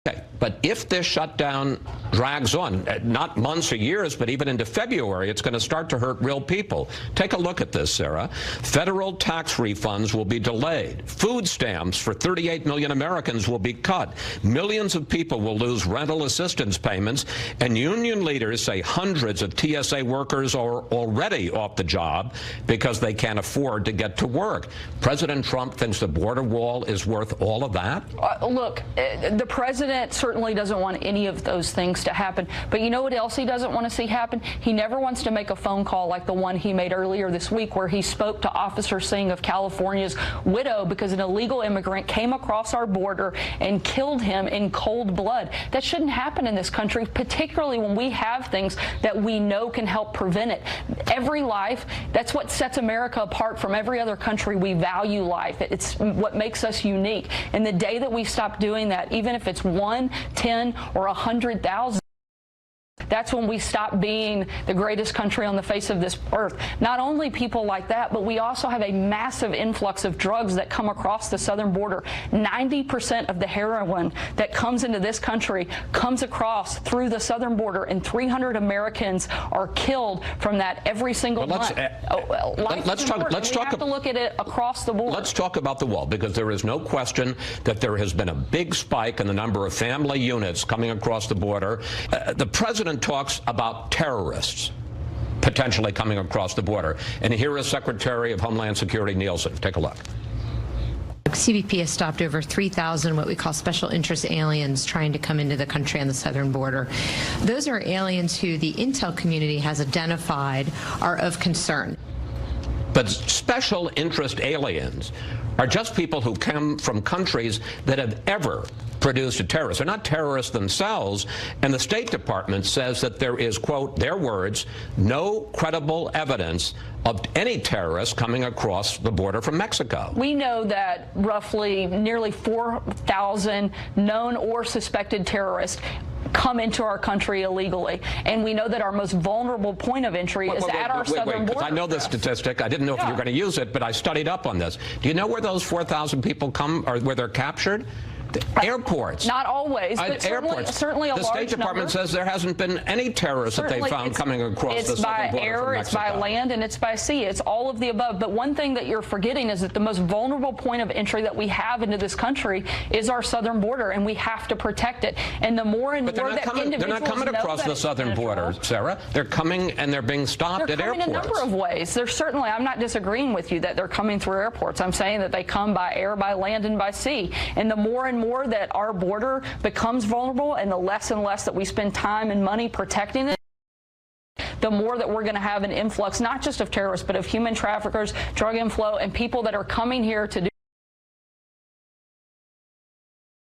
Okay, but if this shutdown drags on, not months or years, but even into February, it's going to start to hurt real people. Take a look at this, Sarah. Federal tax refunds will be delayed. Food stamps for 38 million Americans will be cut. Millions of people will lose rental assistance payments, and union leaders say hundreds of TSA workers are already off the job because they can't afford to get to work. President Trump thinks the border wall is worth all of that? Look, the president certainly doesn't want any of those things to happen. But you know what else he doesn't want to see happen? He never wants to make a phone call like the one he made earlier this week, where he spoke to Officer Singh of California's widow because an illegal immigrant came across our border and killed him in cold blood. That shouldn't happen in this country, particularly when we have things that we know can help prevent it. Every life, that's what sets America apart from every other country. We value life. It's what makes us unique. And the day that we stop doing that, even if it's 1, 10, or 100,000, that's when we stop being the greatest country on the face of this earth. Not only people like that, but we also have a massive influx of drugs that come across the southern border. 90% of the heroin that comes into this country comes across through the southern border, and 300 Americans are killed from that every single month. Let's talk to look at it across the board. Let's talk about the wall, because there is no question that there has been a big spike in the number of family units coming across the border. The president talks about terrorists potentially coming across the border. And here is Secretary of Homeland Security Nielsen. Take a look. CBP has stopped over 3,000 what we call special interest aliens trying to come into the country on the southern border. Those are aliens who the intel community has identified are of concern. But special interest aliens are just people who come from countries that have ever produced a terrorist. They're not terrorists themselves, and the State Department says that there is, quote, their words, no credible evidence of any terrorists coming across the border from Mexico. We know that roughly nearly 4,000 known or suspected terrorists come into our country illegally, and we know that our most vulnerable point of entry is at our southern border. I know this statistic. I didn't know if you were going to use it, but I studied up on this. Do you know where those 4,000 people come, or where they're captured? Airports. Not always, but certainly a large number. The State Department says there hasn't been any terrorists that they found coming across the southern border from Mexico. It's by air, it's by land, and it's by sea. It's all of the above. But one thing that you're forgetting is that the most vulnerable point of entry that we have into this country is our southern border, and we have to protect it. And the more and more that individuals they're not coming across the southern border, Sarah. They're coming, and they're being stopped at airports. They're coming a number of ways. They're certainly, I'm not disagreeing with you that they're coming through airports. I'm saying that they come by air, by land, and by sea. And the more and more that our border becomes vulnerable, and the less and less that we spend time and money protecting it, the more that we're going to have an influx, not just of terrorists, but of human traffickers, drug inflow, and people that are coming here to do